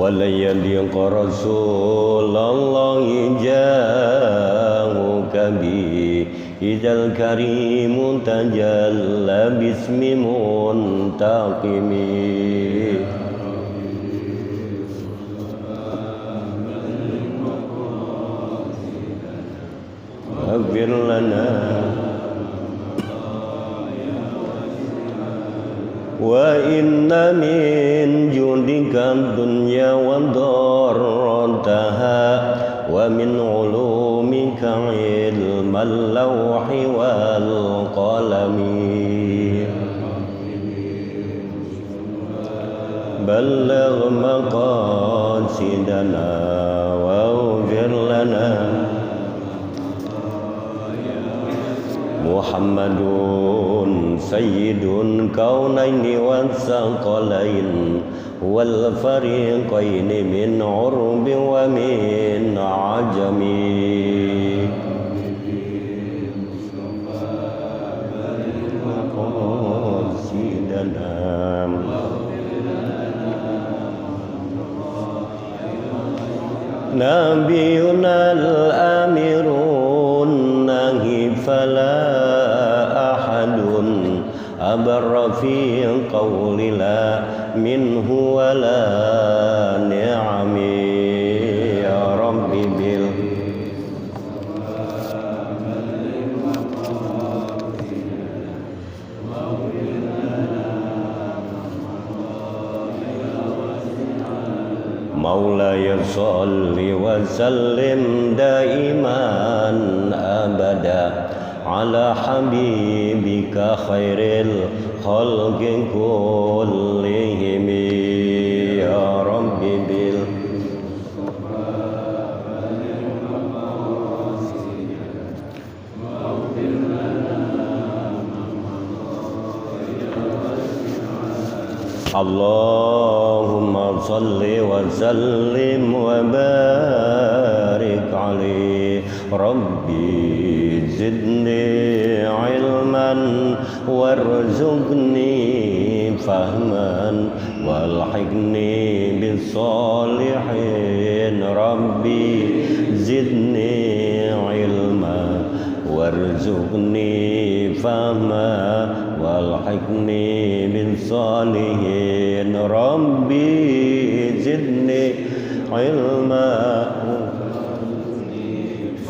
ولا يليق رسول الله جاءك به إذا الكريم تجلى باسم منتقم اغفر لنا وإن من جودك الدنيا وضرتها ومن علومك علم اللوح والقلم بلغ مقاصدنا واغفر لنا محمد سيد الكونين والثقلين والفريقين من عرب ومن عجم نبينا الأمير النهي فلا أحد أبر في قول لا منه ولا نعم يا رب مولاي صل وسلم دائما أبدا على حبيبك خير الخلق كلهم يا رب اللهم صل وسلم وبارك عليه ربي زدني علما وارزقني فهما والحقني بالصالحين ربي زدني علما وارزقني فهما والحقني بالصالحين ربي زدني علما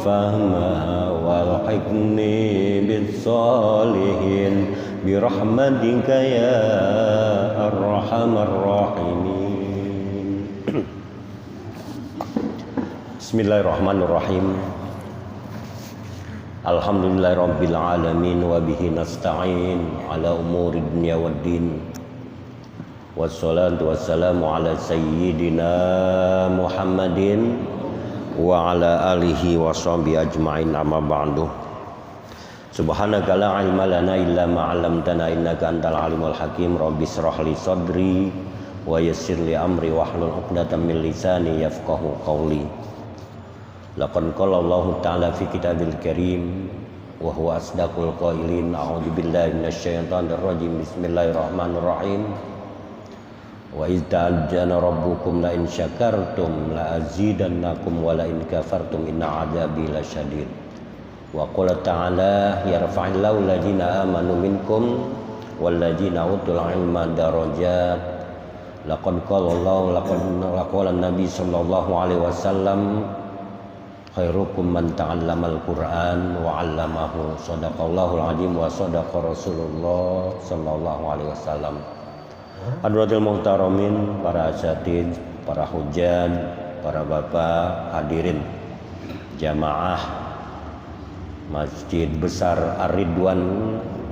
فهما والحقني بالصالحين برحمتك يا أرحم الراحمين. Bismillahirrahmanirrahim. Alhamdulillahirabbil alamin wa bihi nasta'in ala umuri dunya waddin. Wassalatu wassalamu ala sayyidina Muhammadin wa ala alihi wa sahbihi ajma'in amma ba'du. Subhanaka la ilma lana illa ma 'allamtana innaka antal alimul hakim. Rabbi shrah li sadri wa yassir li amri wahlul 'uqdatam min lisani yafqahu qawli. Laqad qala Allahu ta'ala fi kitabil karim wa huwa asdaqul qailin. A'udzu billahi minasy syaithanir rajim. Bismillahirrahmanirrahim. Wa idz ta'azzana rabbukum la in syakartum la azidannakum wa la in kafartum inna 'adzabi lasyadid. Wa qala ta'ala yarfa'illahu alladziina aamanu minkum wal ladziina utul 'ilma darajat. Laqad qala Allahu laqad Nabi sallallahu alaihi wasallam khairukum man ta'allamal Qur'an wa 'allamahu. Shadaqallahul 'azim wa shadaqa Rasulullah sallallahu alaihi wasallam. Hadratil muhtaramin, para asatidz, para hujjaj, para bapak, hadirin jamaah Masjid Besar Ar-Ridwan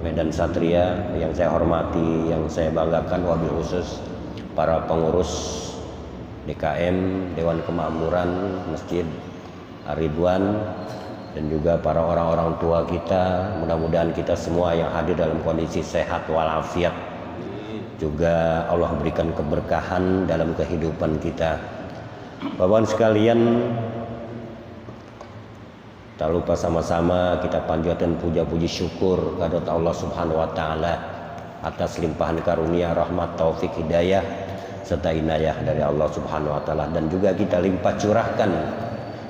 Medan Satria yang saya hormati, yang saya banggakan, wabil khusus para pengurus DKM Dewan Kemakmuran Masjid Ar-Ridwan dan juga para orang-orang tua kita. Mudah-mudahan kita semua yang hadir dalam kondisi sehat walafiat, juga Allah berikan keberkahan dalam kehidupan kita. Bapak-bapak sekalian, tak lupa sama-sama kita panjatkan puja-puji syukur kehadirat Allah Subhanahu wa taala atas limpahan karunia, rahmat, taufik, hidayah serta inayah dari Allah Subhanahu wa taala, dan juga kita limpah curahkan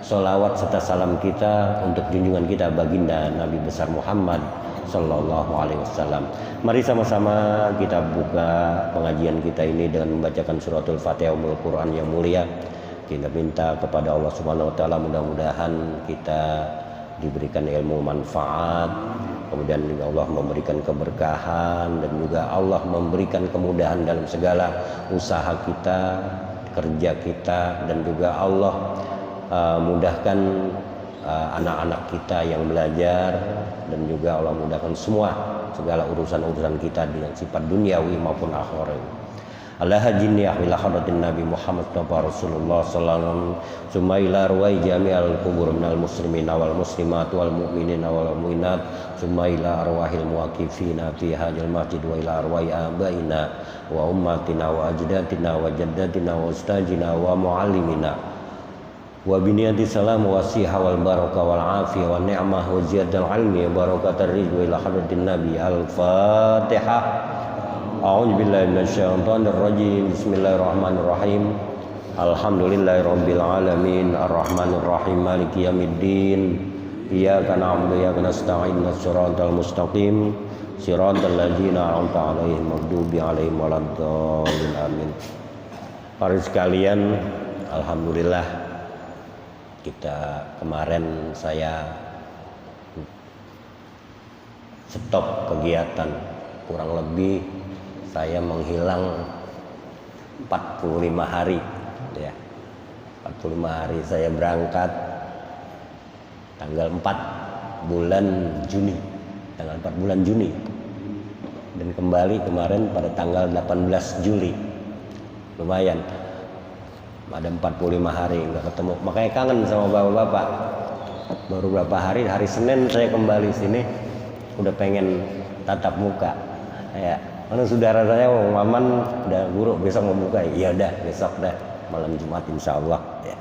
sholawat serta salam kita untuk junjungan kita baginda Nabi besar Muhammad sallallahu alaihi wasallam. Mari sama-sama kita buka pengajian kita ini dengan membacakan suratul Fatihah Quran yang mulia. Kita minta kepada Allah Subhanahu wa taala mudah-mudahan kita diberikan ilmu manfaat, kemudian juga Allah memberikan keberkahan, dan juga Allah memberikan kemudahan dalam segala usaha kita, kerja kita, dan juga Allah mudahkan anak-anak kita yang belajar, dan juga Allah mudahkan semua segala urusan-urusan kita dengan sifat duniawi maupun akhirat. Ala hajinni ahwila hadratin Nabi Muhammad Rasulullah sallallahu summa ila arwai jami'al kubur minal muslimin wal muslimat wal mu'minin wal mu'minat summa ila arwahil muwaqifina fi hadzal masjid wa ila arwai abaina wa ummatina wa ajdatina wa jaddatina wa ustajina wa muallimina wa biniyati salam wa siha wal baraka wal afiyah wa ni'mah wa ziyadal ilmi wa barakatar rizqi ila hadratin Nabi. Al-Fatihah. A'udzu billahi minasyaitonir rajim. Bismillahirrahmanirrahim. Alhamdulillahirabbil alamin arrahmanir rahim maliki yaumiddin. Iyyaka na'budu wa iyyaka nasta'in shiratal mustaqim shiratal ladzina an'amta 'alaihim maghdubi 'alaihim waladdallin amin. Para sekalian, alhamdulillah kita kemarin saya stop kegiatan, kurang lebih saya menghilang 45 hari ya. 45 hari saya berangkat tanggal 4 bulan Juni, tanggal 4 bulan Juni, dan kembali kemarin pada tanggal 18 Juli. Lumayan, ada 45 hari nggak ketemu, makanya kangen sama bapak-bapak. Baru berapa hari Senin saya kembali sini, udah pengen tatap muka ya. Karena saudara saya Maman udah guru besok mau buka, ya udah besok dah malam Jumat insya Allah ya,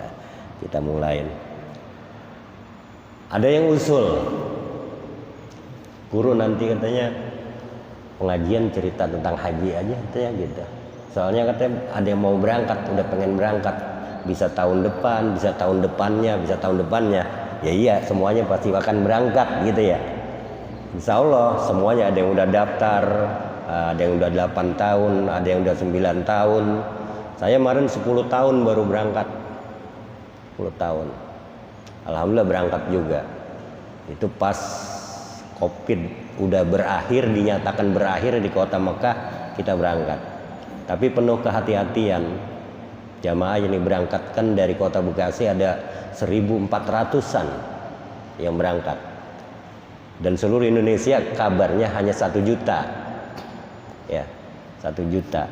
kita mulai. Ada yang usul guru nanti katanya pengajian cerita tentang haji aja katanya gitu. Soalnya katanya ada yang mau berangkat, udah pengen berangkat, bisa tahun depan, bisa tahun depannya, bisa tahun depannya. Ya iya, semuanya pasti akan berangkat gitu ya. Insya Allah semuanya, ada yang udah daftar, ada yang udah 8 tahun, ada yang udah 9 tahun. Saya kemarin 10 tahun baru berangkat. 10 tahun. Alhamdulillah berangkat juga. Itu pas Covid udah berakhir, dinyatakan berakhir di kota Mekah, kita berangkat. Tapi penuh kehati-hatian. Jamaah yang diberangkatkan dari kota Bekasi ada 1.400-an yang berangkat. Dan seluruh Indonesia kabarnya hanya 1 juta. Ya, 1 juta.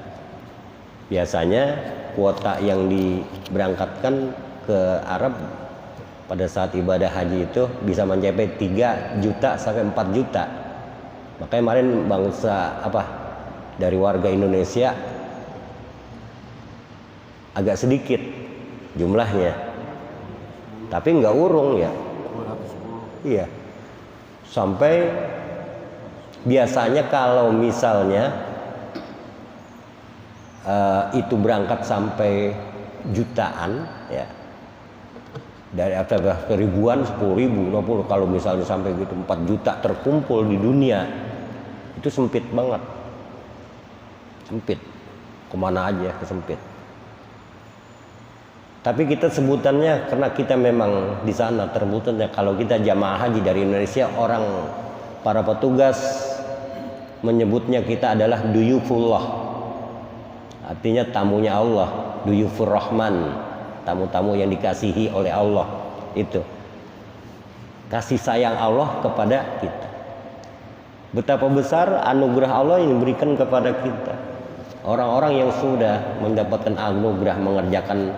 Biasanya kuota yang diberangkatkan ke Arab pada saat ibadah haji itu bisa mencapai 3 juta sampai 4 juta. Makanya kemarin bangsa dari warga Indonesia agak sedikit jumlahnya, tapi nggak urung ya. Iya. Sampai biasanya kalau misalnya itu berangkat sampai jutaan ya, dari atas ribuan, 10.000, 20, kalau misalnya sampai gitu 4 juta terkumpul di dunia, itu sempit banget, sempit, kemana aja kesempit. Tapi kita sebutannya, karena kita memang di sana terbutannya, kalau kita jamaah haji dari Indonesia, para petugas menyebutnya kita adalah duyufullah, artinya tamunya Allah, duyufur rahman, tamu-tamu yang dikasihi oleh Allah. Itu kasih sayang Allah kepada kita. Betapa besar anugerah Allah yang diberikan kepada kita. Orang-orang yang sudah mendapatkan anugerah mengerjakan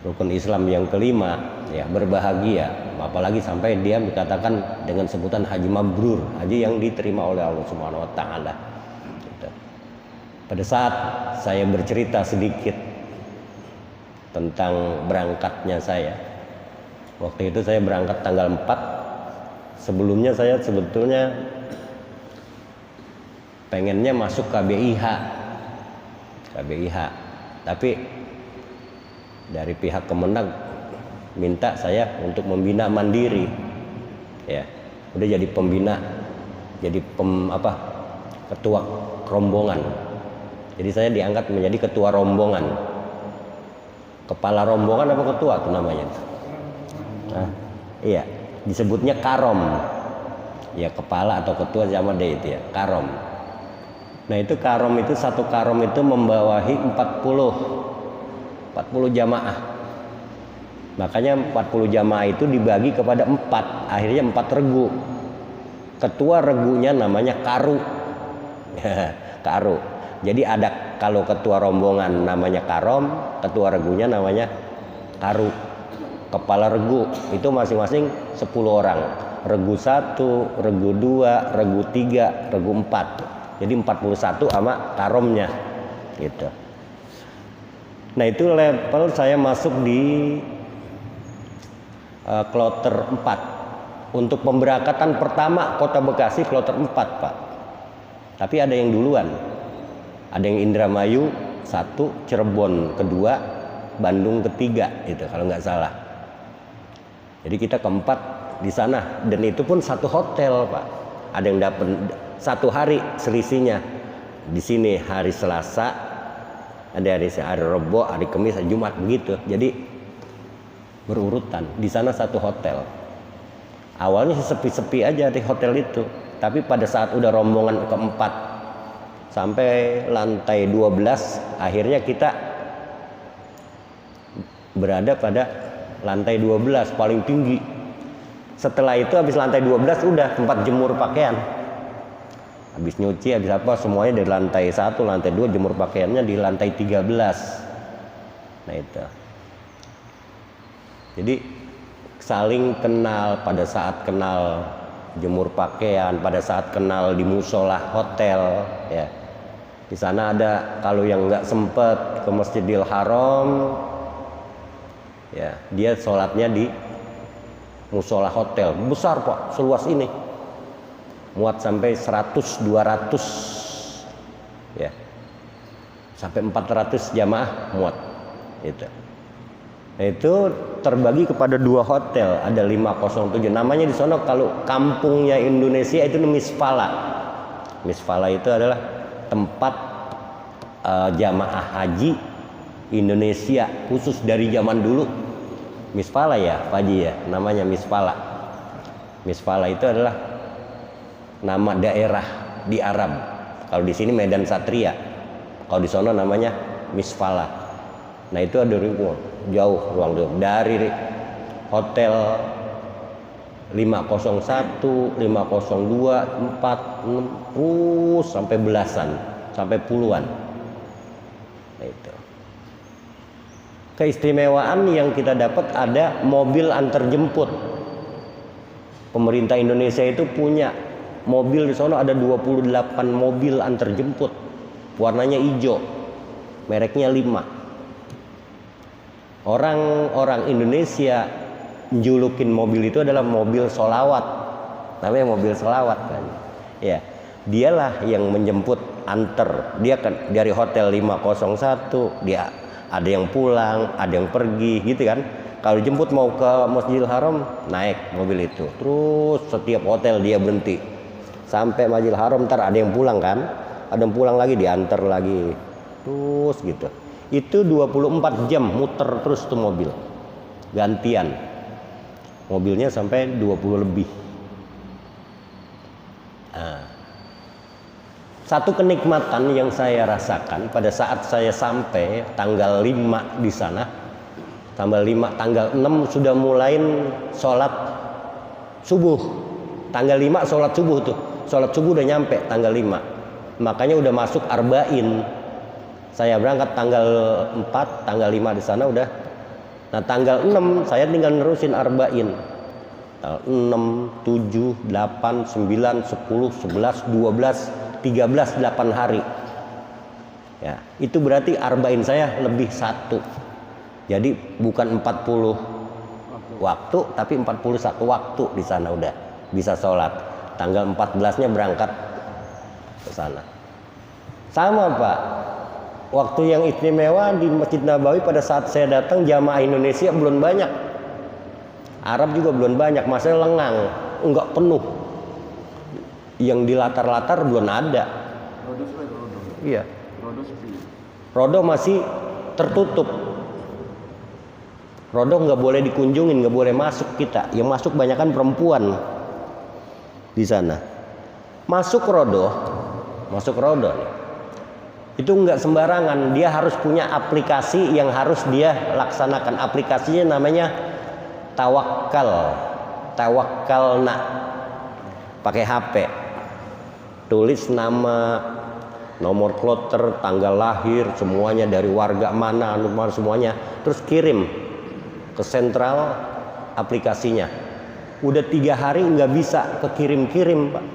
rukun Islam yang kelima ya, berbahagia. Apalagi sampai dia dikatakan dengan sebutan haji mabrur, haji yang diterima oleh Allah Subhanahu wa taala. Gitu. Pada saat saya bercerita sedikit tentang berangkatnya saya, waktu itu saya berangkat tanggal 4. Sebelumnya saya sebetulnya pengennya masuk KBIH Tapi dari pihak Kemenag minta saya untuk membina mandiri, ya udah jadi pembina, jadi ketua rombongan. Jadi saya diangkat menjadi ketua rombongan, kepala rombongan apa ketua itu namanya? Nah, iya disebutnya karom, ya kepala atau ketua sama deh itu ya karom. Nah itu karom itu, satu karom itu membawahi 40 jamaah. Makanya 40 jamaah itu dibagi kepada 4, akhirnya 4 regu. Ketua regunya namanya karu. Karu. Jadi ada, kalau ketua rombongan namanya karom, ketua regunya namanya karu. Kepala regu itu masing-masing 10 orang. Regu 1, regu 2, regu 3, regu 4. Jadi 41 sama karomnya gitu. Nah itu level saya masuk di kloter 4. Untuk pemberangkatan pertama Kota Bekasi kloter 4 Pak. Tapi ada yang duluan. Ada yang Indramayu 1, Cirebon kedua, Bandung ketiga itu kalau nggak salah. Jadi kita keempat di sana, dan itu pun satu hotel Pak. Ada yang dapat 1 hari selisihnya. Di sini hari Selasa, ada hari Rebo, hari Kamis, hari Jumat begitu. Jadi berurutan. Di sana satu hotel. Awalnya sepi-sepi aja di hotel itu, tapi pada saat udah rombongan keempat sampai lantai 12, akhirnya kita berada pada lantai 12 paling tinggi. Setelah itu habis lantai 12 udah tempat jemur pakaian. Habis nyuci, habis apa semuanya dari lantai 1, lantai 2, jemur pakaiannya di lantai 13. Nah itu. Jadi saling kenal pada saat kenal jemur pakaian, pada saat kenal di musola hotel ya. Di sana ada, kalau yang nggak sempet ke Masjidil Haram ya, dia sholatnya di musola hotel besar Pak, seluas ini, muat sampai 100, 200 ya, sampai 400 jamaah muat itu. Nah, itu terbagi kepada 2 hotel, ada 507 namanya di sana. Kalau kampungnya Indonesia itu Misfala. Misfala itu adalah tempat jamaah haji Indonesia khusus dari zaman dulu. Misfala ya Pak Haji ya, namanya Misfala. Misfala itu adalah nama daerah di Arab. Kalau di sini Medan Satria, kalau di sana namanya Misfala. Nah itu ada jauh ruang dari hotel 501, 502, 4, 6 sampai belasan, sampai puluhan. Nah itu. Keistimewaan yang kita dapat, ada mobil antar jemput. Pemerintah Indonesia itu punya mobil di sana, ada 28 mobil antar jemput. Warnanya hijau. Mereknya 5. Orang-orang Indonesia menjulukin mobil itu adalah mobil solawat. Namanya mobil solawat kan. Ya, dialah yang menjemput antar. Dia kan dari hotel 501, dia ada yang pulang, ada yang pergi gitu kan. Kalau jemput mau ke Masjidil Haram, naik mobil itu. Terus setiap hotel dia berhenti. Sampai Masjidil Haram, ntar ada yang pulang kan. Ada yang pulang lagi, diantar lagi. Terus gitu. Itu 24 jam muter terus tuh mobil. Gantian. Mobilnya sampai 20 lebih. Nah, satu kenikmatan yang saya rasakan pada saat saya sampai tanggal 5 di sana. Tanggal 6 sudah mulai sholat subuh. Tanggal 5 sholat subuh tuh. Sholat subuh udah nyampe tanggal 5. Makanya udah masuk arba'in. Saya berangkat tanggal 4, tanggal 5 di sana udah. Nah tanggal 6 saya tinggal nerusin arba'in. Tanggal 6, 7, 8, 9, 10, 11, 12, 13, 8 hari. Ya, itu berarti arba'in saya lebih 1. Jadi bukan 40 waktu, tapi 41 waktu di sana udah bisa sholat. Tanggal 14-nya berangkat ke sana. Sama Pak. waktu yang istimewa di Masjid Nabawi pada saat saya datang jamaah Indonesia belum banyak, Arab juga belum banyak, masih lengang, enggak penuh. Yang di latar-latar belum ada. Iya. Rodo masih tertutup. Rodo nggak boleh dikunjungin, nggak boleh masuk kita. Yang masuk banyakan perempuan di sana. Masuk Rodo nih. Itu nggak sembarangan, dia harus punya aplikasi yang harus dia laksanakan. Aplikasinya namanya Tawakkalna, pakai HP, tulis nama, nomor kloter, tanggal lahir, semuanya dari warga mana, semuanya, terus kirim ke sentral aplikasinya. Udah 3 hari nggak bisa kekirim-kirim, Pak.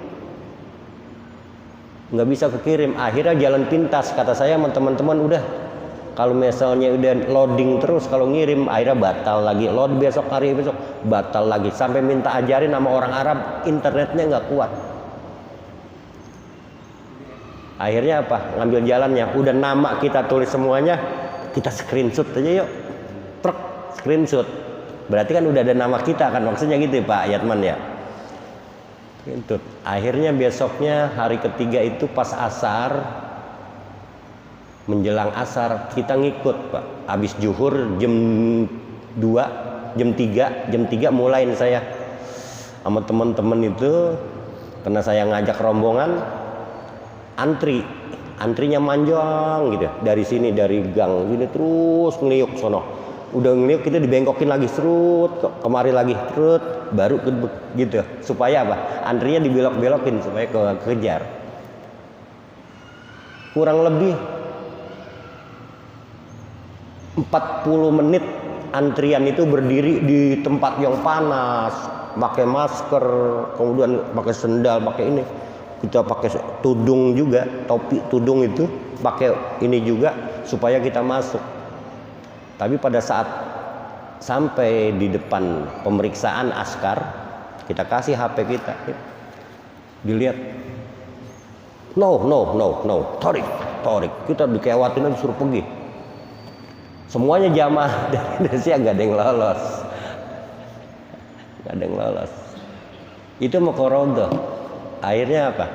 Nggak bisa kekirim, akhirnya jalan pintas. Kata saya sama teman-teman, udah kalau misalnya udah loading terus, kalau ngirim akhirnya batal lagi, load besok, hari besok batal lagi, sampai minta ajarin sama orang Arab, internetnya nggak kuat. Akhirnya apa, ngambil jalannya, udah nama kita tulis semuanya, kita screenshot aja yuk, truk screenshot, berarti kan udah ada nama kita kan, maksudnya gitu ya Pak Yatman ya. Itu. Akhirnya besoknya hari ketiga itu pas asar, menjelang asar kita ngikut Pak. Habis zuhur jam 2, jam 3 mulain saya sama teman-teman itu, karena saya ngajak rombongan, antrinya manjang gitu, dari sini dari gang gini terus ngeliuk sono. Udah ngeliuk kita dibengkokin lagi, serut kemari lagi, serut baru gitu, supaya apa, antrinya dibelok-belokin supaya kejar. Kurang lebih 40 menit antrian itu berdiri di tempat yang panas, pakai masker, kemudian pakai sendal, pakai ini, kita pakai tudung juga, topi tudung itu pakai ini juga supaya kita masuk. Tapi pada saat sampai di depan pemeriksaan askar, kita kasih HP kita, dilihat, no, tarik, kita dikewatin disuruh pergi. Semuanya jamaah dari Indonesia nggak ada yang lolos, itu mau ke Rodo. Akhirnya apa?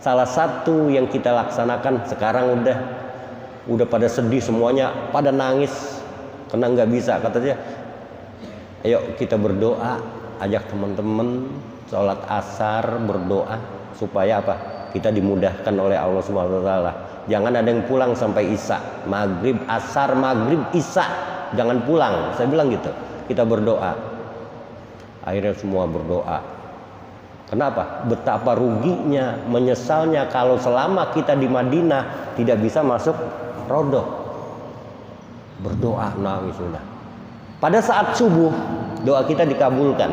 Salah satu yang kita laksanakan sekarang udah pada sedih semuanya, pada nangis. Karena nggak bisa, katanya, ayo kita berdoa, ajak teman-teman sholat asar, berdoa supaya apa? Kita dimudahkan oleh Allah Subhanahu Wa Taala. Jangan ada yang pulang sampai isya, maghrib, asar, maghrib, isya, jangan pulang. Saya bilang gitu. Kita berdoa. Akhirnya semua berdoa. Kenapa? Betapa ruginya, menyesalnya kalau selama kita di Madinah tidak bisa masuk Rodo. Berdoa nangis sudah. Pada saat subuh doa kita dikabulkan.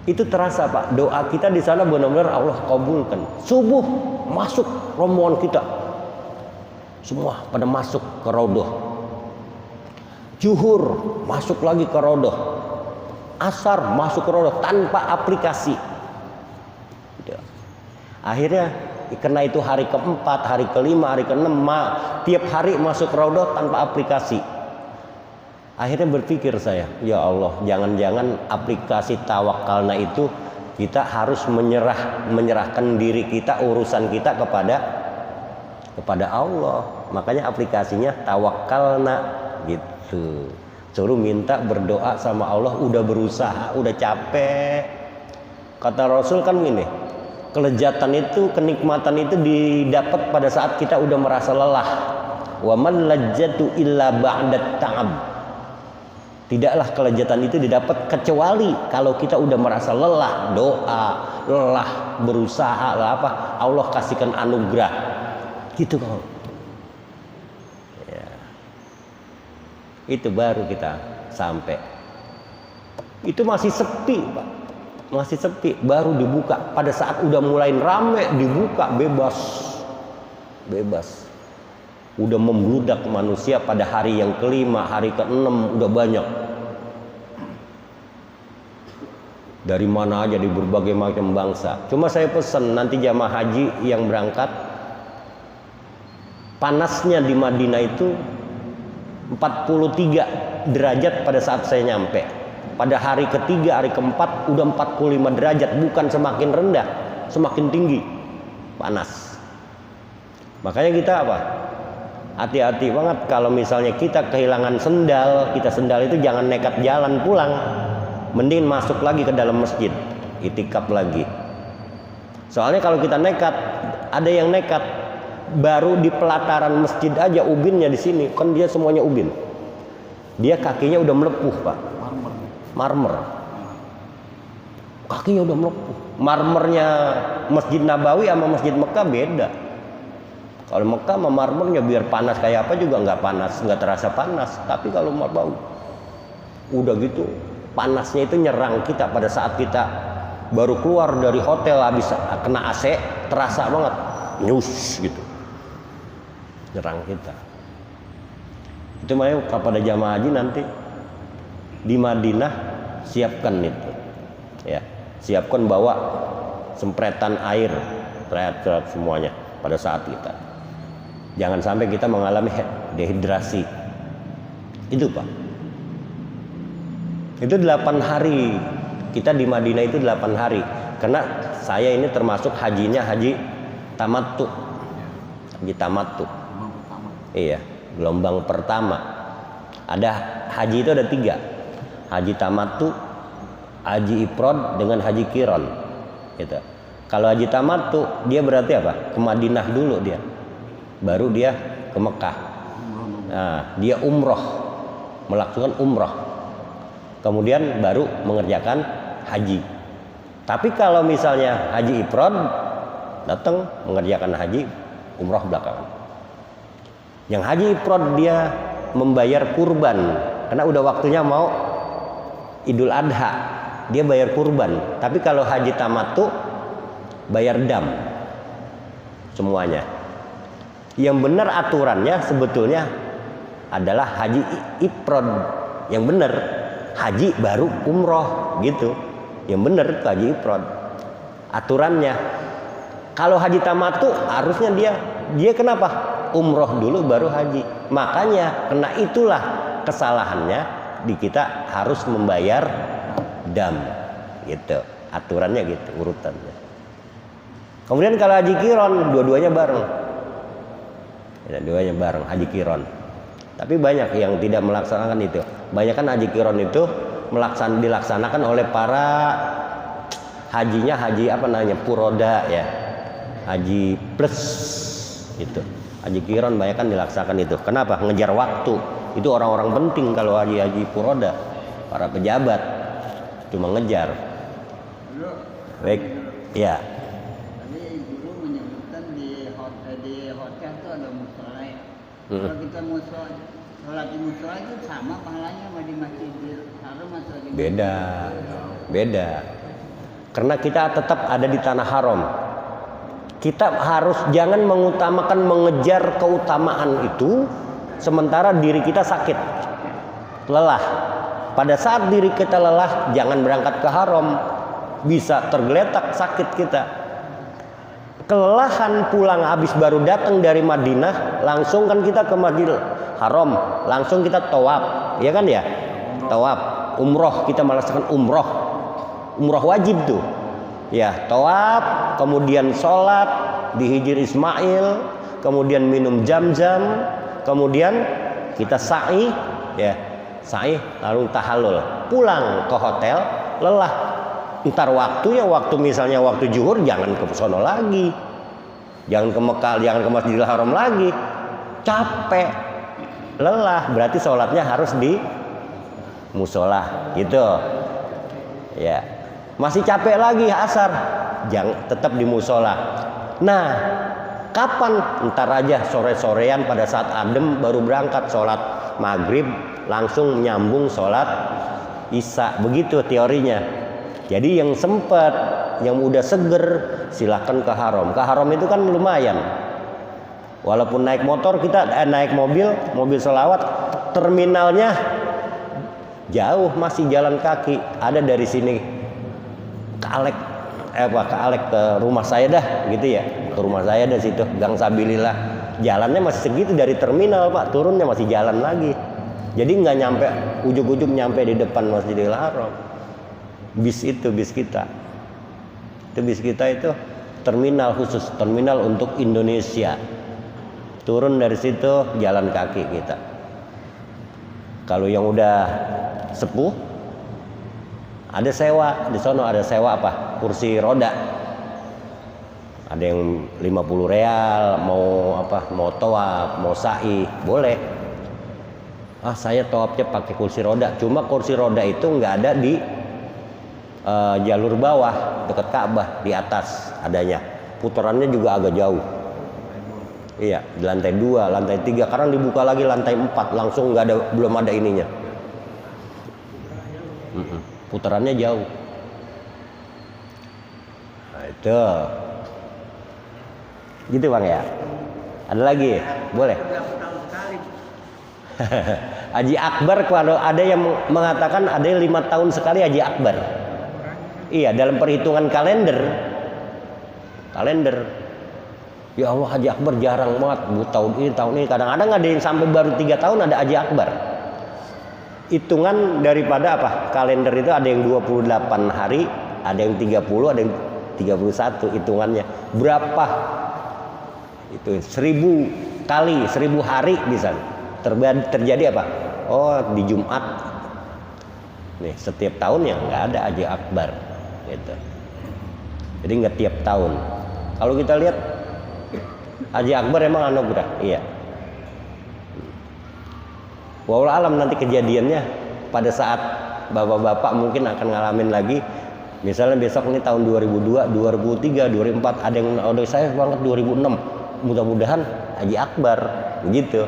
Itu terasa Pak, doa kita di sana benar-benar Allah kabulkan. Subuh masuk rombongan kita, semua pada masuk ke Rodoh. Zuhur masuk lagi ke Rodoh. Asar masuk ke Rodoh tanpa aplikasi. Akhirnya karena itu hari keempat, hari kelima, hari keenam, tiap hari masuk Rodoh tanpa aplikasi. Akhirnya berpikir saya, ya Allah, jangan-jangan aplikasi Tawakkalna itu kita harus menyerahkan diri kita, urusan kita kepada Allah. Makanya aplikasinya Tawakkalna gitu. Suruh minta berdoa sama Allah, udah berusaha, udah capek. Kata Rasul kan gini, kelezatan itu, kenikmatan itu didapat pada saat kita udah merasa lelah. Wa man lajjatu illa ba'da ta'ab. Tidaklah kelezatan itu didapat kecuali kalau kita udah merasa lelah, doa, lelah, berusaha, apa, Allah kasihkan anugerah. Gitu kalau. Ya. Itu baru kita sampai. Itu masih sepi, Pak. Masih sepi, baru dibuka. Pada saat udah mulai rame, dibuka, bebas. Udah membludak manusia pada hari yang kelima, hari keenam udah banyak. Dari mana aja, di berbagai macam bangsa. Cuma saya pesan nanti jamaah haji yang berangkat, Panasnya di Madinah itu 43 derajat pada saat saya nyampe. Pada hari ketiga, hari keempat udah 45 derajat, bukan semakin rendah, semakin tinggi panas. Makanya kita apa? Hati-hati banget kalau misalnya kita kehilangan sendal, kita sendal itu jangan nekat jalan pulang. Mending masuk lagi ke dalam masjid, itikaf lagi. Soalnya kalau kita nekat, ada yang nekat baru di pelataran masjid aja ubinnya di sini, kan dia semuanya ubin. Dia kakinya udah melepuh, Pak. Marmer. Kakinya udah melepuh. Marmernya Masjid Nabawi sama Masjid Mekah beda. Kalau Mekah sama marmernya biar panas kayak apa juga nggak panas, nggak terasa panas. Tapi kalau Nabawi udah gitu panasnya itu nyerang kita pada saat kita baru keluar dari hotel habis kena AC, terasa banget nyus gitu, nyerang kita. Itu makanya kepada jamaah haji nanti di Madinah siapkan itu, ya, siapkan bawa sempretan air, semprot semuanya pada saat kita. Jangan sampai kita mengalami dehidrasi. Itu Pak. Itu 8 hari kita di Madinah itu 8 hari. Karena saya ini termasuk hajinya haji tamattu. Haji tamattu. Iya, gelombang pertama. Ada haji itu ada 3. Haji tamattu, haji ifrad dengan haji qiran. Gitu. Kalau haji tamattu dia berarti apa? Ke Madinah dulu dia. Baru dia ke Mekah. Nah, dia umroh, melakukan umroh. Kemudian baru mengerjakan haji. Tapi kalau misalnya haji ifrad datang mengerjakan haji umroh belakangan. Yang haji ifrad dia membayar kurban karena udah waktunya mau Idul Adha, dia bayar kurban. Tapi kalau haji tamattu bayar dam semuanya. Yang benar aturannya sebetulnya adalah haji ifrad. Yang benar haji baru umroh gitu. Yang benar itu haji ifrad aturannya. Kalau haji tamattu harusnya dia kenapa umroh dulu baru haji. Makanya kena itulah kesalahannya di kita harus membayar dam gitu, aturannya gitu urutannya. Kemudian kalau haji qiran dua-duanya bareng, ya, dua-duanya bareng haji qiran. Tapi banyak yang tidak melaksanakan itu. Banyak kan haji qiran itu dilaksanakan oleh para hajinya haji apa namanya puroda ya, haji plus itu. Haji qiran banyak kan dilaksanakan itu. Kenapa? Ngejar waktu. Itu orang-orang penting kalau haji puroda, para pejabat cuma ngejar. Baik, ya. Tadi guru menyebutkan di hotel itu ada musola ya. Kalau kita sholat di musola itu sama pahalanya sama di Masjidil Haram atau di Beda. Karena kita tetap ada di tanah haram. Kita harus jangan mengutamakan mengejar keutamaan itu sementara diri kita sakit, lelah. Pada saat diri kita lelah, jangan berangkat ke haram, bisa tergeletak sakit kita. Kelelahan pulang habis baru datang dari Madinah, langsung kan kita ke Masjidil Haram, langsung kita tawaf, ya kan ya? Tawaf, umroh, kita melaksanakan umroh wajib tuh. Ya, tawaf, kemudian sholat di Hijr Ismail, kemudian minum jam-jam, kemudian kita sa'i, ya, sa'i lalu tahallul, pulang ke hotel, lelah. Ntar waktunya misalnya waktu zuhur jangan ke sono lagi, jangan ke Mekah, jangan ke Masjidil Haram lagi, capek, lelah, berarti sholatnya harus di musola, gitu, ya. Masih capek lagi asar, jangan tetap di musola. Nah, kapan? Ntar aja sore-sorean pada saat adem baru berangkat sholat maghrib, langsung nyambung sholat isya, begitu teorinya. Jadi yang sempat, yang udah seger, silahkan ke haram. Ke haram itu kan lumayan. Walaupun naik motor kita, naik mobil selawat, terminalnya jauh, masih jalan kaki. Ada dari sini ke Alek ke rumah saya dah, gitu ya. Ke rumah saya dah situ, Gang Sabilillah. jalannya masih segitu dari terminal Pak, turunnya masih jalan lagi. Jadi nggak nyampe ujung-ujung, nyampe di depan Masjidil Haram. Bis kita itu terminal khusus, terminal untuk Indonesia. Turun dari situ jalan kaki kita. Kalau yang udah sepuh, ada sewa di sono, ada sewa apa? Kursi roda. Ada yang 50 real, mau apa? Mau tawaf, mau sa'i, boleh. Saya tawafnya pakai kursi roda. Cuma kursi roda itu nggak ada di jalur bawah dekat Ka'bah, di atas adanya. Putarannya juga agak jauh. Iya, di lantai 2, lantai 3. Sekarang dibuka lagi lantai 4, langsung nggak ada, belum ada ininya. Putarannya jauh. Nah, itu. Gitu Bang ya. Ada lagi? Boleh. Haji Akbar, kalau ada yang mengatakan ada yang 5 tahun sekali Haji Akbar. Iya, dalam perhitungan kalender. Ya Allah, Haji Akbar jarang banget. Tahun ini kadang-kadang ada yang sampai baru 3 tahun ada Haji Akbar. Hitungan daripada apa? Kalender itu ada yang 28 hari, ada yang 30, ada yang 31 hitungannya. Berapa? Itu 1000 kali, 1000 hari bisa terjadi apa? Di Jumat. Nih, setiap tahunnya nggak ada Haji Akbar gitu. Jadi nggak tiap tahun. Kalau kita lihat Haji Akbar emang anugerah, iya. Wallahu alam nanti kejadiannya pada saat bapak-bapak mungkin akan ngalamin lagi. Misalnya besok ini tahun 2002, 2003, 2004, ada yang saya banget 2006. Mudah-mudahan Haji Akbar begitu.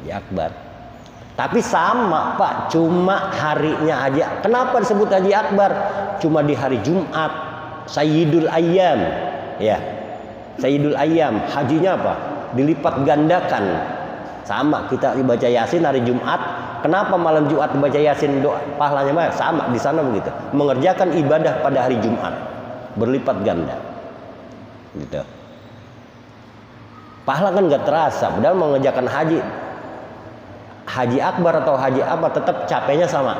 Haji Akbar. Tapi sama Pak, cuma harinya aja. Kenapa disebut Haji Akbar? Cuma di hari Jumat, Sayyidul Ayyam. Ya, Sayyidul Ayyam. Hajinya apa? Dilipat gandakan. Sama, kita baca Yasin hari Jumat. Kenapa malam Jumat baca Yasin, doa pahalanya mah sama di sana begitu. Mengerjakan ibadah pada hari Jumat berlipat ganda. Gitu. Pahala kan nggak terasa, padahal mengerjakan Haji Akbar atau haji apa tetap capeknya sama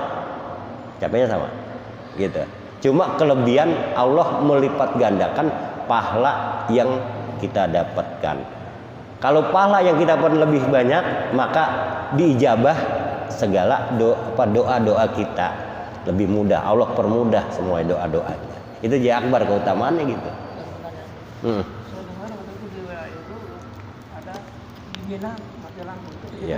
gitu. Cuma kelebihan Allah melipat gandakan pahala yang kita dapatkan. Kalau pahala yang kita dapat lebih banyak, maka diijabah segala doa kita lebih mudah. Allah permudah semua doa-doanya. Itu Haji Akbar keutamaannya gitu. Iya.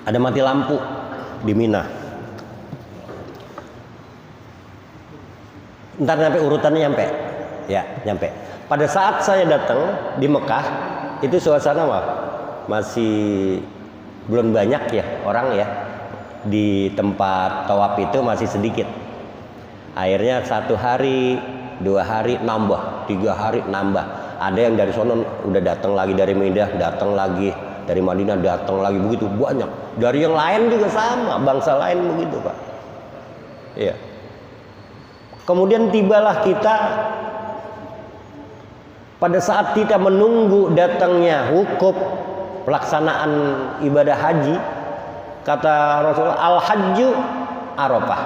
Ada mati lampu di Mina. Ntar nyampe urutannya nyampe. Ya, nyampe. Pada saat saya datang di Mekah, itu suasana masih belum banyak ya orang ya. Di tempat tawaf itu masih sedikit. Akhirnya 1 hari, 2 hari nambah, 3 hari nambah. Ada yang dari sono udah datang lagi, dari Medah datang lagi, dari Madinah datang lagi, begitu banyak. Dari yang lain juga sama, bangsa lain begitu Pak. Iya. Kemudian tibalah kita pada saat kita menunggu datangnya wukuf pelaksanaan ibadah haji. Kata Rasulullah, al-hajju Arafah.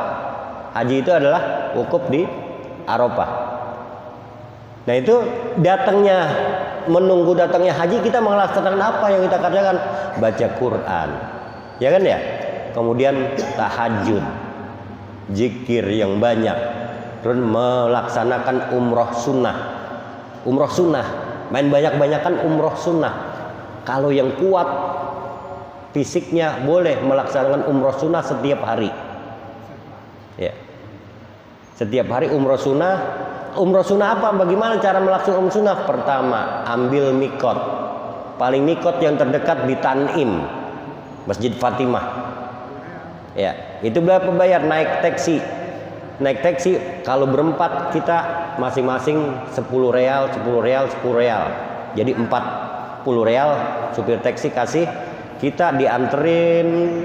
Haji itu adalah wukuf di Arafah. Nah itu menunggu datangnya haji, kita melaksanakan apa yang kita kerjakan? Baca Quran, ya kan ya. Kemudian tahajud, zikir yang banyak, terus melaksanakan umroh sunnah, main banyak-banyakan umroh sunnah. Kalau yang kuat fisiknya boleh melaksanakan umroh sunnah setiap hari. Ya. Setiap hari umroh sunnah. Umroh sunnah apa? Bagaimana cara melaksanakan umroh sunnah? Pertama, ambil mikot. Paling mikot yang terdekat di Tanim, Masjid Fatimah. Ya, itu berapa bayar? Naik taksi kalau berempat kita masing-masing 10 real. Jadi 40 real supir taksi kasih. Kita dianterin,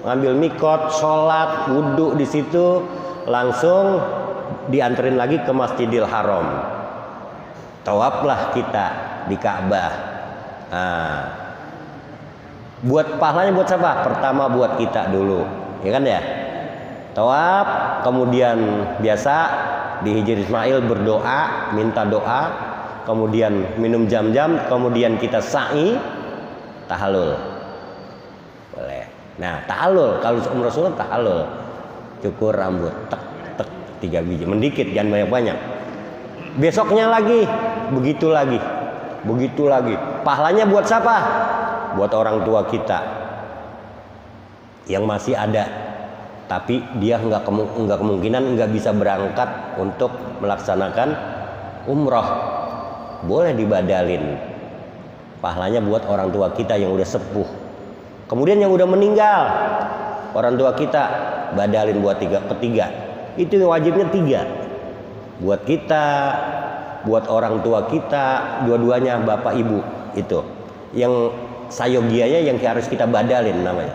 ngambil mikot, sholat, wudhu di situ, langsung dianterin lagi ke Masjidil Haram. Tawaflah kita di Ka'bah. Nah, buat pahalanya buat siapa? Pertama buat kita dulu, ya kan ya? Tawaf, kemudian biasa di Hijri Ismail berdoa, minta doa, kemudian minum jam-jam, kemudian kita sa'i, tahallul. Boleh. Nah, tahallul kalau umrah sunnah tahallul. Cukur rambut, tek tek 3 biji, mendikit jangan banyak-banyak. Besoknya lagi, begitu lagi. Pahalanya buat siapa? Buat orang tua kita yang masih ada, tapi dia nggak kemungkinan nggak bisa berangkat untuk melaksanakan umroh. Boleh dibadalin. Pahalanya buat orang tua kita yang udah sepuh. Kemudian yang udah meninggal, orang tua kita badalin buat ketiga. Itu wajibnya 3. Buat kita, buat orang tua kita, dua-duanya bapak ibu itu. Yang sayogianya yang harus kita badalin namanya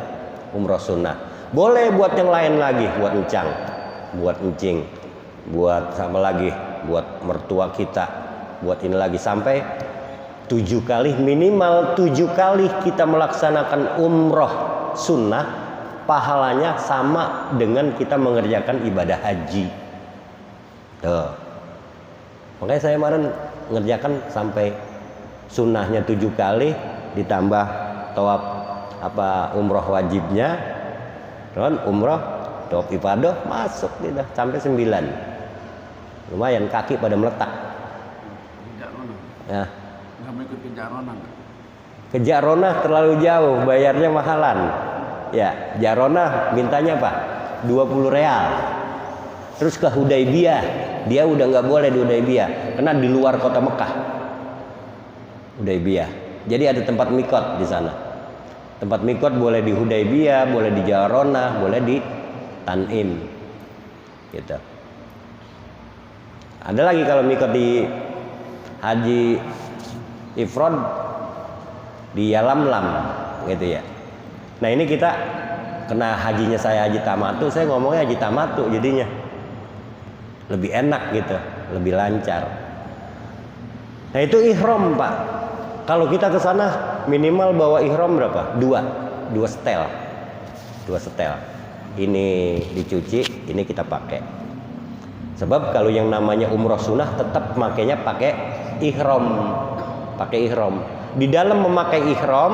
umroh sunnah. Boleh buat yang lain lagi, buat encang, buat encing, buat sama lagi, buat mertua kita, buat ini lagi sampai 7 kali, minimal 7 kali kita melaksanakan umroh sunnah, pahalanya sama dengan kita mengerjakan ibadah haji. Tuh. Makanya saya kemarin ngerjakan sampai sunnahnya 7 kali ditambah tawaf umroh wajibnya, kan umroh tawaf ifadah masuk tidak sampai 9. Lumayan kaki pada meletak. Ya. Nggak mau ikut ke Jarona? Ke Jarona terlalu jauh, bayarnya mahalan. Ya, Jarona mintanya apa? 20 real. Terus ke Hudaybiyah, dia udah nggak boleh di Hudaybiyah, karena di luar kota Mekah. Hudaybiyah. Jadi ada tempat mikot di sana. Tempat mikot boleh di Hudaybiyah, boleh di Jarona, boleh di Tanim. Gitu. Ada lagi kalau mikot di Haji Ifrod di Yalamlam gitu ya. Nah ini kita kena hajinya saya haji tamatu, saya ngomongnya haji tamatu jadinya lebih enak gitu, lebih lancar. Nah itu ihram Pak. Kalau kita ke sana minimal bawa ihram berapa? 2 setel. 2 setel. Ini dicuci, ini kita pakai. Sebab kalau yang namanya umroh sunnah tetap makainya pakai ihram. Pakai ihram. Di dalam memakai ihram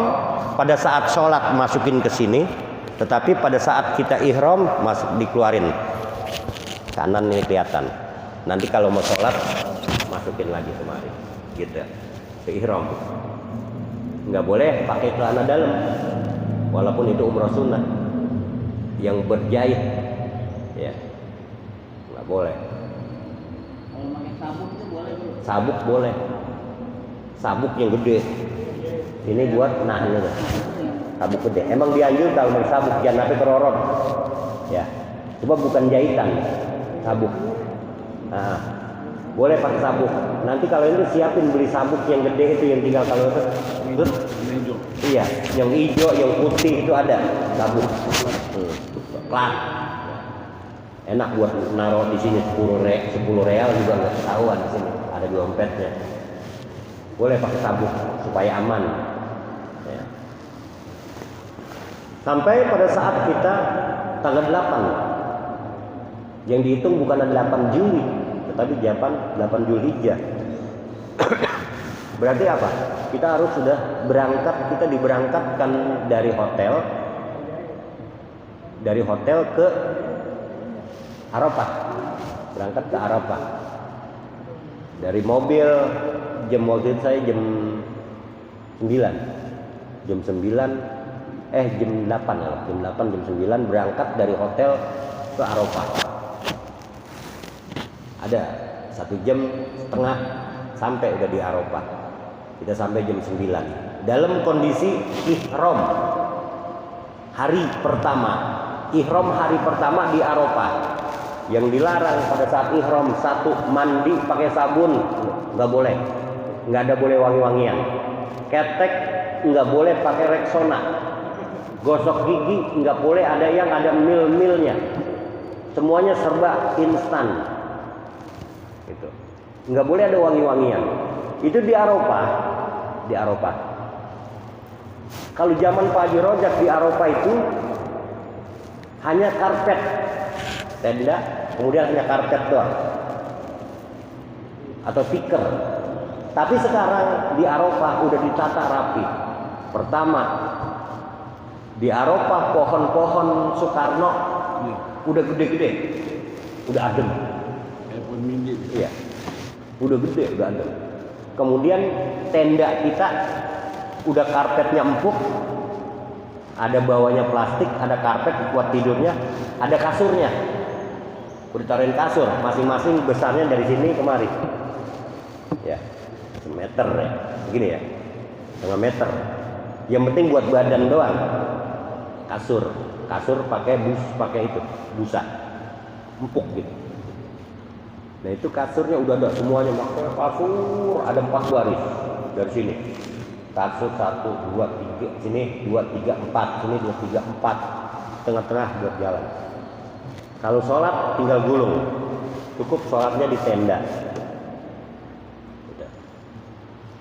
pada saat sholat masukin ke sini, tetapi pada saat kita ihram dikeluarin. Kanan ini kelihatan. Nanti kalau mau sholat masukin lagi kemari, gitu. Ke ihram. Nggak boleh pakai celana dalam, walaupun itu umrah sunnah yang berjahit, ya nggak boleh. Kalau pakai sabuk itu boleh bro? Sabuk boleh. Sabuk yang gede. Ini buat nahan itu. Sabuk gede. Emang dianjur kalau pakai sabuk jangan sampai kerorot. Ya. Coba bukan jahitan. Sabuk. Nah, boleh pakai sabuk. Nanti kalau itu siapin beli sabuk yang gede itu yang tinggal kalau itu. Iya, yang hijau, yang putih itu ada sabuk. Plat. Enak buat naruh di sini 10 real juga nggak ketahuan di sini. Ada dompetnya. Boleh pakai sabuk supaya aman. Ya. Sampai pada saat kita tanggal 8. Yang dihitung bukan 8 Juli, tetapi 8 Zulhijjah. Berarti apa? Kita harus sudah berangkat, kita diberangkatkan dari hotel ke Arafah. Berangkat ke Arafah. Dari mobil jam waktu itu saya jam 9. Jam 8 ya, jam 9 berangkat dari hotel ke Arafah. Ada 1,5 jam sampai udah di Arafah. Kita sampai jam 9 dalam kondisi ihram hari pertama. Ihram hari pertama di Arafah. Yang dilarang pada saat ihram, 1, mandi pakai sabun, nggak boleh, nggak ada boleh wangi-wangian. Ketek nggak boleh pakai Rexona. Gosok gigi nggak boleh ada yang ada mil-milnya. Semuanya serba instan. Itu nggak boleh ada wangi-wangian. Itu di Arafah. Di Arafah. Kalau zaman Pak Haji Rojak di Arafah itu hanya karpet tenda, kemudian hanya karpet doang atau tikar. Tapi sekarang di Arafah udah ditata rapi. Pertama, di Arafah pohon-pohon Soekarno udah gede-gede, udah adem. Telepon minggir. Iya, udah gede, udah adem. Kemudian tenda kita udah karpetnya empuk, ada bawahnya plastik, ada karpet buat tidurnya, ada kasurnya. Udah taruhin kasur, masing-masing besarnya dari sini kemari. Ya, semeter ya, begini ya, setengah meter. Yang penting buat badan doang. Kasur pakai itu busa, empuk gitu. Nah itu kasurnya udah ada semuanya, makanya kasur ada 4 baris dari sini. Kasur 1, 2, 3, sini 2, 3, 4, sini 2, 3, 4, tengah-tengah buat jalan. Kalau sholat tinggal gulung, cukup sholatnya di tenda.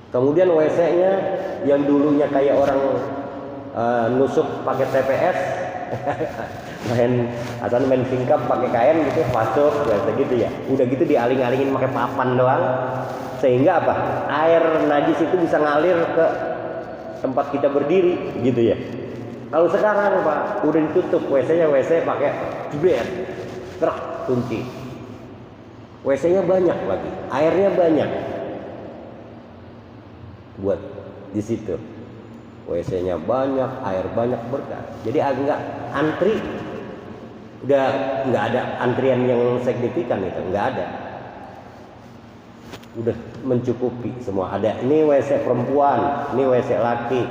Kemudian WC-nya yang dulunya kayak orang nusuk pakai TPS, main singkap pakai kain gitu, masuk biasa gitu ya. Udah gitu dialing-alingin pakai papan doang, sehingga apa? Air najis itu bisa ngalir ke tempat kita berdiri gitu ya. Kalau sekarang Pak, udah ditutup WC-nya, WC pakai jebret, truk kunci. WC-nya banyak lagi, airnya banyak. Buat di situ. WC-nya banyak, air banyak, berkah. Jadi agak antri, udah nggak ada antrian yang signifikan itu, nggak ada. Udah mencukupi semua. Ada ini WC perempuan, ini WC laki,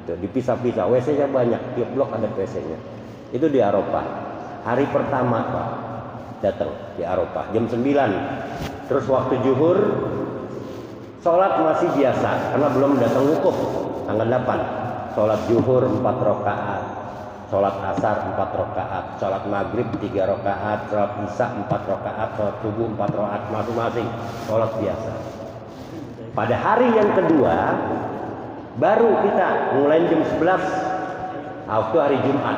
itu dipisah-pisah. WC-nya banyak, tiap blok ada WC-nya. Itu di Arafah. Hari pertama Pak datang di Arafah jam 9. Terus waktu zuhur sholat masih biasa karena belum datang wukuf. Tanggal 8 sholat zuhur 4 rakaat, sholat asar 4 rakaat, sholat maghrib 3 rakaat, sholat isya 4 rakaat, sholat subuh 4 rakaat, masing-masing sholat biasa. Pada hari yang kedua baru kita mulai jam 11 waktu hari Jumat,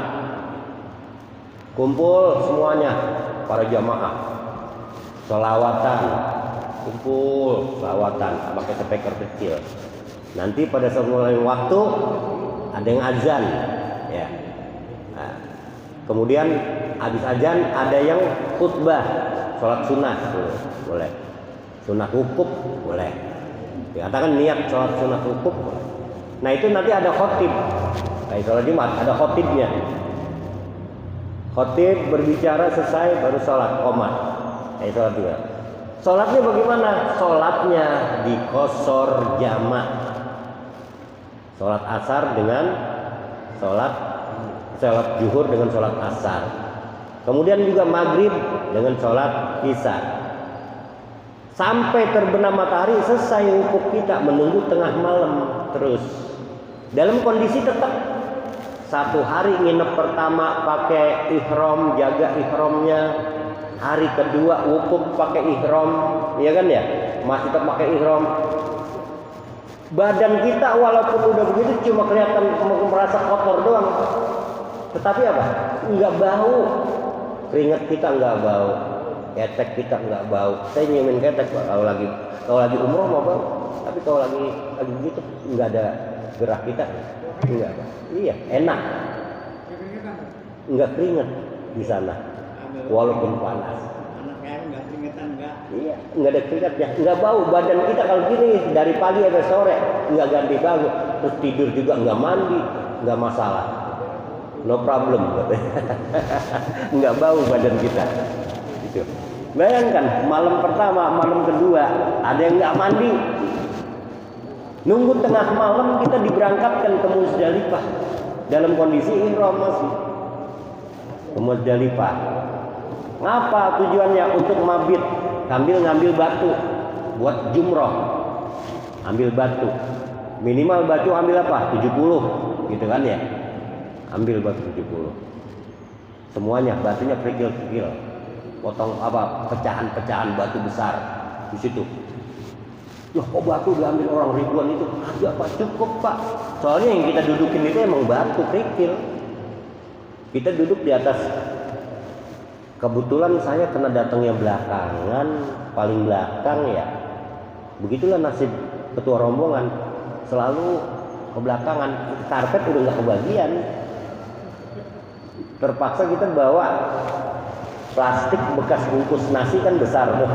kumpul semuanya para jamaah sholawatan, kumpul sholawatan pakai speaker kecil. Nanti pada saat mulai waktu ada yang azan ya. Nah, kemudian habis azan ada yang khutbah, sholat sunnah boleh, sunnah wukuf boleh, dikatakan niat sholat sunnah wukuf boleh. Nah itu nanti ada khotib, kayak sholat Jumat ada khotibnya. Khotib berbicara selesai baru sholat qomat, kayak sholat juga. Sholatnya bagaimana? Sholatnya dikosor jamak. Sholat asar dengan sholat zuhur dengan sholat asar. Kemudian juga maghrib dengan sholat isya. Sampai terbenam matahari selesai wukuf kita, menunggu tengah malam terus. Dalam kondisi tetap 1 hari nginep pertama pakai ihram, jaga ihramnya. Hari kedua wukuf pakai ihram, ya kan ya? Masih tetap pakai ihram. Badan kita walaupun udah begitu cuma kelihatan merasa kotor doang. Tetapi apa? Enggak bau. Keringat kita enggak bau. Ketek kita enggak bau. Saya nyiumin ketek kalau lagi umroh mau bau. Tapi kalau lagi begitu enggak ada gerak kita. Enggak ada. Iya, enak. Enggak keringat di sana. Walaupun panas. Iya, nggak ada keringatnya, nggak bau. Badan kita kalau gini dari pagi sampai sore nggak ganti baju, terus tidur juga nggak mandi, nggak masalah, no problem, nggak bau badan kita. Gitu. Bayangkan malam pertama, malam kedua ada yang nggak mandi, nunggu tengah malam kita diberangkatkan ke Muzdalifah dalam kondisi ihram masih ke Muzdalifah. Ngapa tujuannya? Untuk mabit, ngambil batu buat jumroh. Ambil batu, minimal batu ambil apa? 70 gitu kan ya. Ambil batu 70 semuanya, batunya kerikil-kerikil potong apa pecahan-pecahan batu besar di situ. Loh, kok batu diambil orang ribuan itu? Agak Pak, cukup Pak. Soalnya yang kita dudukin itu emang batu kerikil. Kita duduk di atas. Kebetulan saya kena datangnya belakangan, paling belakang ya. Begitulah nasib ketua rombongan, selalu ke belakangan. Karpet udah nggak kebagian. Terpaksa kita bawa plastik bekas bungkus nasi kan besar tuh.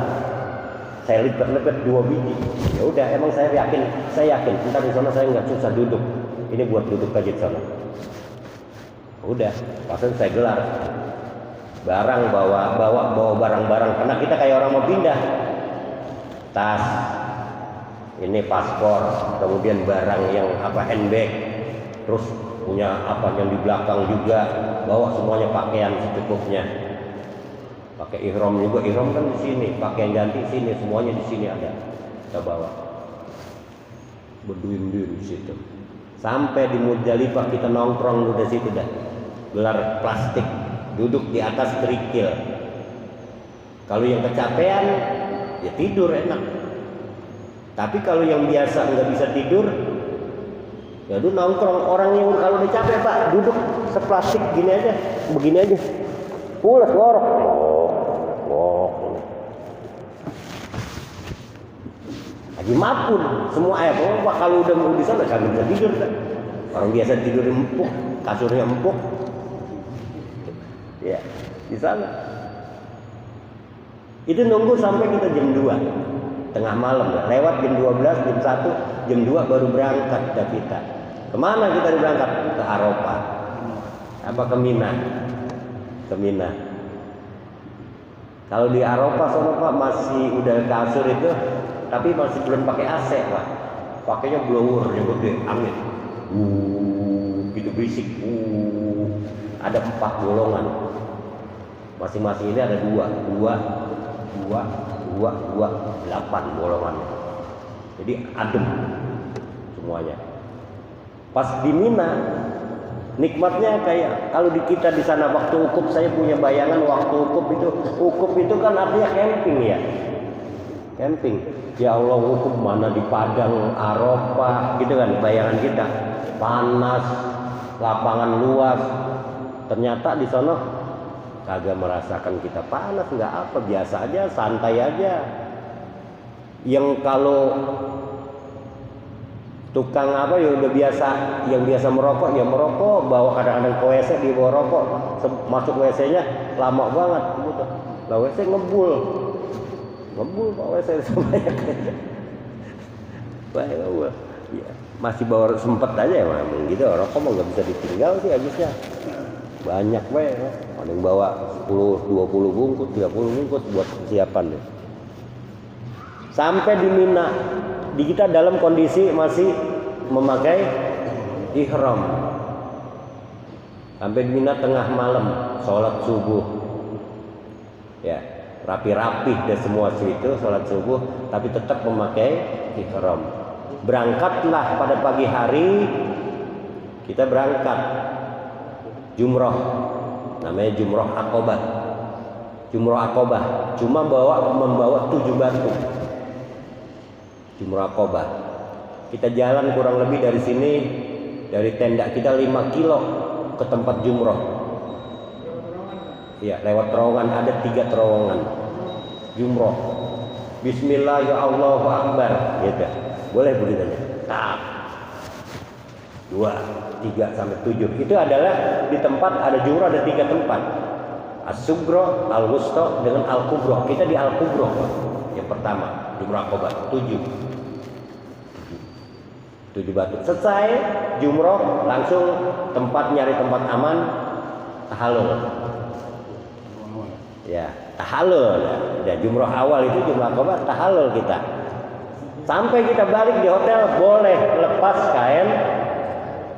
Saya lepet-lepet 2 biji. Ya udah, emang saya yakin entar di sana saya nggak susah duduk. Ini buat duduk aja di sana. Udah, pasal saya gelar. Barang bawa barang-barang karena kita kayak orang mau pindah. Tas, ini paspor, kemudian barang yang handbag, terus punya apa yang di belakang juga, bawa semuanya pakaian secukupnya. Pakai ihram juga, ihram kan di sini, pakaian ganti sini, semuanya di sini ada. Kita bawa. Berduyun-duyun di situ. Sampai di Muzdalifah kita nongkrong udah situ dah. Gelar plastik, duduk di atas kerikil. Kalau yang kecapean, ya tidur enak. Tapi kalau yang biasa nggak bisa tidur, ya itu nongkrong. Orang yang kalau udah capek Pak, duduk seplastik gini aja, begini aja, pulas ngorok. Lagi mapun semua Pak, kalau udah mau di sana kagak bisa tidur kan. Orang biasa tidur empuk, kasurnya empuk. Ya, di sana. Itu nunggu sampai kita jam 2 tengah malam ya. Lewat jam 12, jam 1, jam 2 baru berangkat kita. Kemana kita berangkat? Ke Arafah. Apa ke Mina? Ke Mina. Kalau di Arafah sama Pak masih udah kasur itu, tapi masih belum pakai AC Pak. Pakainya blower yang gede, angin. Gitu berisik. Ada 4 golongan. Masing-masing ini ada 8 golongan. Jadi adem semuanya. Pas di Mina, nikmatnya kayak kalau di kita di sana waktu wukuf, saya punya bayangan waktu wukuf itu kan artinya camping ya. Camping. Ya Allah, wukuf mana di padang Arafah gitu kan bayangan kita. Panas, lapangan luas. Ternyata di sana kagak merasakan kita panas, nggak apa, biasa aja, santai aja. Yang kalau tukang apa ya udah biasa, yang biasa merokok ya merokok, bawa kadang-kadang ke WC di bawa rokok, masuk WC-nya lama banget gitu. Lah WC ngebul Pak WC sebanyak. Baik, ya, masih bawa sempet aja ya memang gitu, rokok mah nggak bisa ditinggal sih habisnya. Banyak ada yang bawa 10, 20 bungkus, 30 bungkus buat persiapan deh. Sampai di Mina, di kita dalam kondisi masih memakai ihram. Sampai di Mina tengah malam, sholat subuh. Ya, rapi-rapi deh semua situ sholat subuh, tapi tetap memakai ihram. Berangkatlah pada pagi hari, kita berangkat jumroh, namanya jumroh Aqobah. Jumroh Aqobah cuma membawa 7 batu. Jumroh Aqobah. Kita jalan kurang lebih dari sini, dari tenda kita 5 kilo ke tempat jumroh. Ya, lewat terowongan, ada 3 terowongan. Jumroh. Bismillah ya Allahu Akbar, gitu. Boleh beritanya. 2, 3 sampai 7. Itu adalah di tempat ada jumroh, ada 3 tempat. As-Sugro, Al-Wusta dengan Al-Kubro. Kita di Al-Kubro yang pertama, jumroh Aqobah 7 batu. Selesai jumroh langsung nyari tempat aman, tahallul. Ya, tahallul. Ya, jumroh awal itu jumroh Aqobah, tahallul kita. Sampai kita balik di hotel boleh lepas kain,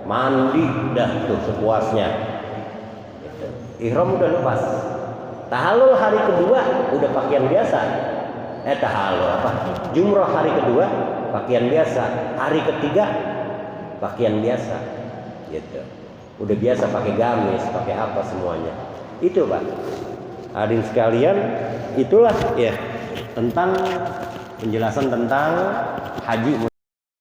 mandi dah tuh sepuasnya. Ihram udah lepas. Tahallul hari kedua udah pakaian biasa. Jumroh hari kedua pakaian biasa. Hari ketiga pakaian biasa. Gitu. Udah biasa pakai gamis, pakai apa semuanya. Itu Pak. Hadirin sekalian, itulah ya tentang penjelasan tentang haji